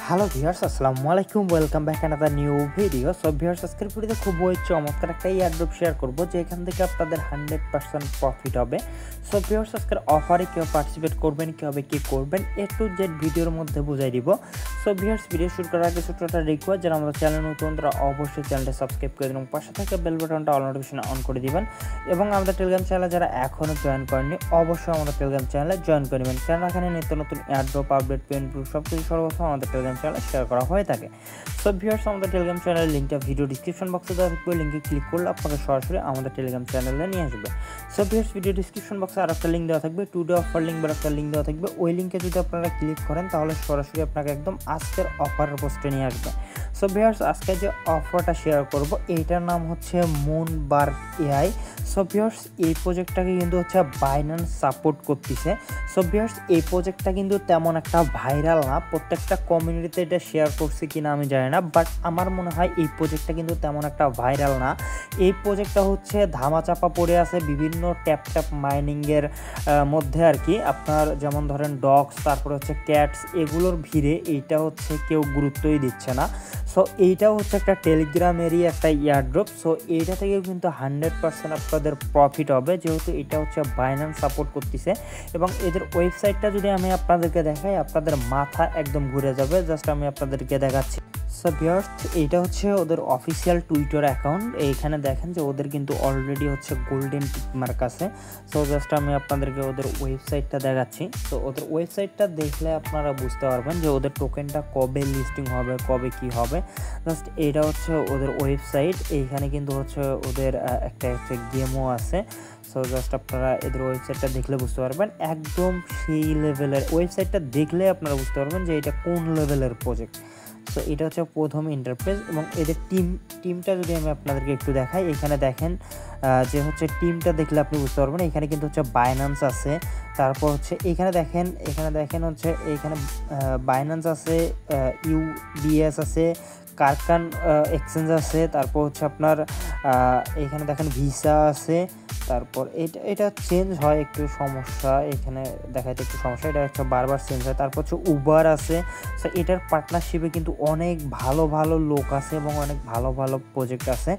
Hello viewers, আসসালামু আলাইকুম। Welcome back another new video. So viewers, আজকের ভিডিওতে খুবই চমৎকার একটা এয়ারড্রপ শেয়ার করব, যেখান থেকে আপনাদের 100% প্রফিট হবে। সো ভিউয়ার্স, আজকের অফারে কেউ পার্টিসিপেট করবেন, কীভাবে কী করবেন, এ টু জেড ভিডিওর মধ্যে বুঝাই দিব। সো ভিউয়ার্স, ভিডিও শুরু করার আগে ছোট্ট একটা রিকোয়েস্ট, যারা আমাদের চ্যানেল নতুন তারা অবশ্যই চ্যানেলটা সাবস্ক্রাইব করে দিন এবং পাশে থাকা বেল বাটনটা অল নোটিফিকেশন অন করে দিবেন। এবং আমাদের টেলিগ্রাম চ্যানেলে যারা এখনও জয়েন করেননি, অবশ্যই আমাদের টেলিগ্রাম চ্যানেলে জয়েন করে নেবেন, কারণ এখানে নিত্য নতুন এয়ারড্রপ আপডেট, পেন প্রুফ সব কিছু সর্বপ্রথম আমাদের টেলিগ্রাম চ্যানেলে শেয়ার করা হয়ে থাকে। সো ভিউয়ার্স, আমাদের টেলিগ্রাম চ্যানেলের লিঙ্কটা ভিডিও ডিসক্রিপশন বক্সে দেওয়া থাকবে। লিঙ্কে ক্লিক করলে আপনাকে সরাসরি আমাদের টেলিগ্রাম চ্যানেলে নিয়ে আসবে। সো ভিউয়ার্স, ভিডিও ডিসক্রিপশন বক্সে আর একটা লিঙ্ক দেওয়া থাকবে, টুডে অফার লিঙ্ক বা একটা লিঙ্ক দেওয়া থাকবে। ওই লিঙ্কে যদি আপনারা ক্লিক করেন তাহলে সরাসরি আপনাকে একদম আজকের অফারের পোস্টে নিয়ে আসবে। সো ভিউয়ার্স, আজকে যে অফারটা শেয়ার করব এইটার নাম হচ্ছে মুনবার্গ এআই। সো ভিউয়ার্স, এই প্রজেক্টটাকে কিন্তু হচ্ছে বাইন্যান্স সাপোর্ট করতেছে। সো ভিউয়ার্স, এই প্রজেক্টটা কিন্তু তেমন একটা ভাইরাল না, প্রত্যেকটা কমিউনিটিতে এটা শেয়ার করছে কিনা আমি জানি না, বাট আমার মনে হয় এই প্রজেক্টটা কিন্তু তেমন একটা ভাইরাল না। এই প্রজেক্টটা হচ্ছে ধামাচাপা পড়ে আছে বিভিন্ন ট্যাপ মাইনিংয়ের মধ্যে আর কি। আপনার যেমন ধরেন ডগস, তারপরে হচ্ছে ক্যাটস, এগুলোর ভিড়ে এইটা হচ্ছে কেউ গুরুত্বই দিচ্ছে না। সো এইটাও হচ্ছে একটা টেলিগ্রামেরই একটা এয়ারড্রপ। সো এইটা থেকেও কিন্তু 100% আপনাদের প্রফিট হবে, যেহেতু এটা হচ্ছে বাইন্যান্স সাপোর্ট করতেছে। এবং এদের ওয়েবসাইটটা যদি আমি আপনাদেরকে দেখাই, আপনাদের মাথা একদম ঘুরে যাবে। জাস্ট আমি আপনাদেরকে দেখাচ্ছি। সো ভিউয়ার্স, এইটা হচ্ছে ওদের অফিসিয়াল টুইটার অ্যাকাউন্ট। এইখানে দেখেন যে ওদের কিন্তু অলরেডি হচ্ছে গোল্ডেন টিক মার্ক আছে। সো জাস্ট আমি আপনাদেরকে ওদের ওয়েবসাইটটা দেখাচ্ছি। তো ওদের ওয়েবসাইটটা দেখলে আপনারা বুঝতে পারবেন যে ওদের টোকেনটা কবে লিস্টিং হবে, কবে কি হবে। জাস্ট এইটা হচ্ছে ওদের ওয়েবসাইট। এইখানে কিন্তু হচ্ছে ওদের একটা গেমও আছে। সো জাস্ট আপনারা এদের ওয়েবসাইটটা দেখলে বুঝতে পারবেন, একদম সেই লেভেলের ওয়েবসাইটটা দেখলে আপনারা বুঝতে পারবেন যে এটা কোন লেভেলের প্রজেক্ট। সো এটা হচ্ছে প্রথম ইন্টারফেস। এবং এদের টিমটা যদি আমি আপনাদেরকে একটু দেখাই, এখানে দেখেন যে হচ্ছে টিমটা দেখলে আপনি বুঝতে পারবেন। এখানে কিন্তু হচ্ছে বাইন্যান্স আছে, তারপর হচ্ছে এখানে দেখেন হচ্ছে এখানে বাইন্যান্স আছে, ইউবিএস আছে, কারকান এক্সচেঞ্জ আছে, তারপর হচ্ছে আপনার এখানে দেখেন ভিসা আছে। তারপর এটা চেঞ্জ হয়, একটু সমস্যা এখানে দেখাইতে একটু সমস্যা, এটা হচ্ছে বারবার চেঞ্জ হয়। তারপর হচ্ছে উবার আছে। সো এটার পার্টনারশিপে কিন্তু অনেক ভালো ভালো লোক আছে এবং অনেক ভালো ভালো প্রজেক্ট আছে।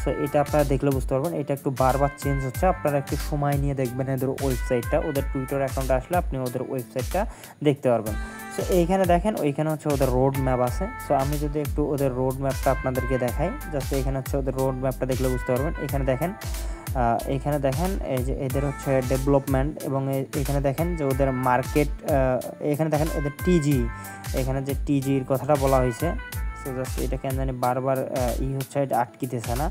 সো এটা আপনারা দেখলে বুঝতে পারবেন, এটা একটু বারবার চেঞ্জ হচ্ছে। আপনারা একটু সময় নিয়ে দেখবেন এদের ওয়েবসাইটটা, ওদের টুইটার অ্যাকাউন্টে আসলে আপনি ওদের ওয়েবসাইটটা দেখতে পারবেন। সো এইখানে দেখেন, ওইখানে হচ্ছে ওদের রোড ম্যাপ আছে। সো আমি যদি একটু ওদের রোড ম্যাপটা আপনাদেরকে দেখাই, জাস্ট এখানে হচ্ছে ওদের রোড ম্যাপটা দেখলে বুঝতে পারবেন। এখানে দেখেন এই যে এদের হচ্ছে ডেভেলপমেন্ট, এবং এখানে দেখেন যে ওদের মার্কেট, এখানে দেখেন এদের টিজি, এখানে যে টিজির কথাটা বলা হয়েছে। সো জাস্ট এটা কেন জানি বারবার হচ্ছে, এটা আটকিতেছে না।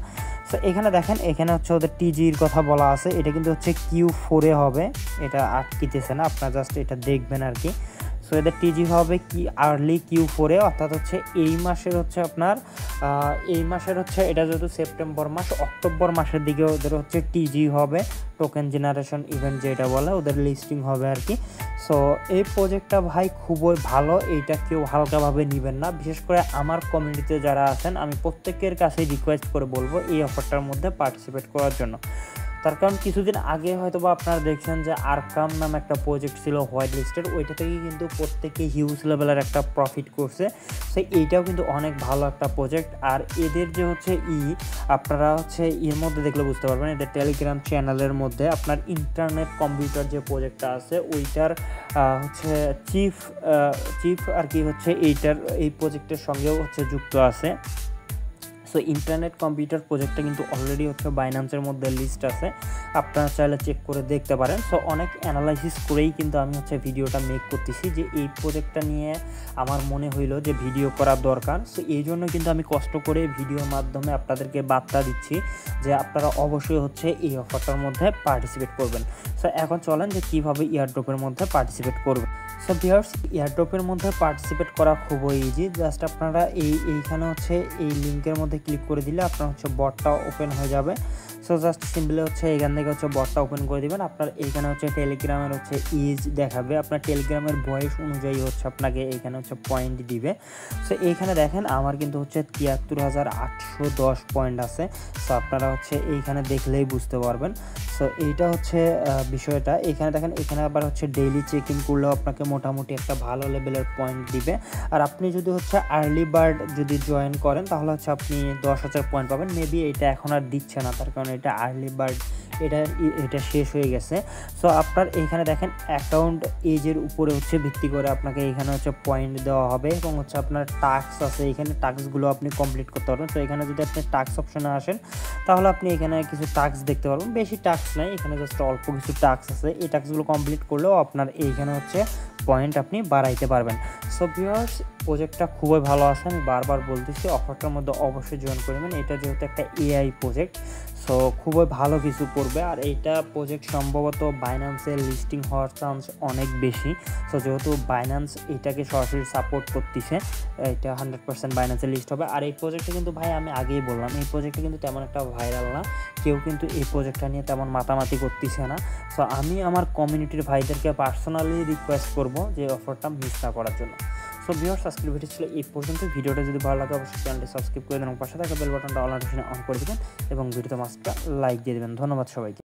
সো এখানে দেখেন, এখানে হচ্ছে ওদের টিজির কথা বলা আছে। এটা কিন্তু হচ্ছে Q4 হবে, এটা আটকিতেছে না, আপনারা জাস্ট এটা দেখবেন আর কি। সো এদের টিজি হবে কি আর্লি Q4, অর্থাৎ হচ্ছে এই মাসের হচ্ছে আপনার এটা যেহেতু সেপ্টেম্বর মাস, অক্টোবর মাসের দিকে ওদের হচ্ছে টিজি হবে, টোকেন জেনারেশন ইভেন্ট যেটা বলে, ওদের লিস্টিং হবে আর কি। সো এই প্রজেক্টটা ভাই খুবই ভালো, এইটা কেউ হালকাভাবে নেবেন না। বিশেষ করে আমার কমিউনিটিতে যারা আছেন, আমি প্রত্যেকের কাছে রিকোয়েস্ট করে বলবো এই অফারটার মধ্যে পার্টিসিপেট করার জন্য। তার কারণ কিছুদিন আগে হয়তো বা আপনারা দেখছেন যে আরকাম নামে একটা প্রজেক্ট ছিল হোয়াইট লিস্টের, ওইটা থেকে কিন্তু প্রত্যেকে হিউজ লেভেলের একটা প্রফিট করছে। সো এইটাও কিন্তু অনেক ভালো একটা প্রজেক্ট। আর এদের যে হচ্ছে আপনারা হচ্ছে এর মধ্যে দেখলে বুঝতে পারবেন, এদের টেলিগ্রাম চ্যানেলের মধ্যে আপনার ইন্টারনেট কম্পিউটার যে প্রজেক্টটা আছে ওইটার হচ্ছে চিফ আর কি হচ্ছে এই প্রজেক্টের সঙ্গেও হচ্ছে যুক্ত আছে। সো ইন্টারনেট কম্পিউটার প্রজেক্টটা কিন্তু অলরেডি হচ্ছে বাইন্যান্সের মধ্যে লিস্ট আছে, আপনারা চাইলে চেক করে দেখতে পারেন। সো অনেক অ্যানালাইসিস করেই কিন্তু আমি হচ্ছে ভিডিওটা মেক করতেছি, যে এই প্রজেক্টটা নিয়ে আমার মনে হইলো যে ভিডিও করা দরকার। সো এই জন্য কিন্তু আমি কষ্ট করে ভিডিওর মাধ্যমে আপনাদেরকে বার্তা দিচ্ছি যে আপনারা অবশ্যই হচ্ছে এই অফারটার মধ্যে পার্টিসিপেট করবেন। সো এখন চলেন যে কীভাবে এয়ারড্রপের মধ্যে পার্টিসিপেট করবেন। সো ভিউয়ার্স, এয়ারড্রপের মধ্যে পার্টিসিপেট করা খুবই ইজি। জাস্ট আপনারা এইখানে হচ্ছে এই লিঙ্কের মধ্যে ক্লিক করে দিলে আপনার হচ্ছে বটটা ওপেন হয়ে যাবে। সো সো জাস্ট সিম্পলি হচ্ছে এখান থেকে হচ্ছে বটটা ওপেন করে দিবেন। আপনার এইখানে হচ্ছে টেলিগ্রামের হচ্ছে ইজ দেখাবে, আপনার টেলিগ্রামের ভয়েস অনুযায়ী হচ্ছে আপনাকে এইখানে হচ্ছে পয়েন্ট দিবে। সো এইখানে দেখেন আমার কিন্তু হচ্ছে ৭৩,৮১০ পয়েন্ট আছে। সো আপনারা হচ্ছে এইখানে দেখলেই বুঝতে পারবেন। সো এইটা হচ্ছে বিষয়টা। এখানে দেখেন, এখানে আবার হচ্ছে ডেইলি চেক ইন করলেও আপনাকে মোটামুটি একটা ভালো লেভেলের পয়েন্ট দিবে। আর আপনি যদি হচ্ছে আর্লি বার্ড যদি জয়েন করেন তাহলে হচ্ছে আপনি ১০,০০০ পয়েন্ট পাবেন। মেবি এটা এখন আর দিচ্ছে না, তার কারণে এটা আর্লি বার্ড এটা শেষ হয়ে গেছে। সো আপনার এইখানে দেখেন অ্যাকাউন্ট এজের উপরে হচ্ছে ভিত্তি করে আপনাকে এইখানে হচ্ছে পয়েন্ট দেওয়া হবে এবং হচ্ছে আপনার টাস্ক আছে, এখানে টাস্কগুলো আপনি কমপ্লিট করতে পারবেন। তো এখানে যদি আপনি টাস্ক অপশনে আসেন তাহলে আপনি এখানে কিছু টাস্ক দেখতে পারবেন। বেশি টাস্ক নাই, এখানে জাস্ট অল্প কিছু টাস্ক আছে। এই টাস্কগুলো কমপ্লিট করলেও আপনার এইখানে হচ্ছে পয়েন্ট আপনি বাড়াইতে পারবেন। সো ভিউয়ার্স, প্রজেক্টটা খুবই ভালো আছে, আমি বারবার বলতেছি অফারটার মধ্যে অবশ্যই জয়েন করবেন। এটা যেহেতু একটা এআই প্রজেক্ট, সো খুবই ভালো কিছু করবে। আর এইটা প্রজেক্ট সম্ভবত বাইন্যান্সে লিস্টিং হওয়ার চান্স অনেক বেশি। সো যেহেতু বাইন্যান্স এটাকে সরাসরি সাপোর্ট করতেছে, এটা 100% বাইন্যান্সে লিস্ট হবে। আর এই প্রজেক্টটা কিন্তু ভাই আমি আগেই বললাম, এই প্রজেক্টটা কিন্তু তেমন একটা ভাইরাল না, কেউ কিন্তু এই প্রজেক্টটা নিয়ে তেমন মাতামাতি করতেছে না। সো আমি আমার কমিউনিটির ভাইদেরকে পার্সোনালি রিকোয়েস্ট করব যে অফারটা মিস না করার জন্য। সো ভিউয়ার্স, আজকের ভিডিও ছিল এই পর্যন্ত। ভিডিওটা যদি ভালো লাগে অবশ্যই চ্যানেলটি সাবস্ক্রাইব করে দেন এবং পাশে থাকা বেল বাটনটা অল নোটিফিকেশন অন করে দেবেন এবং ভিডিওতে মাস্টটা লাইক দিয়ে দেবেন। ধন্যবাদ সবাইকে।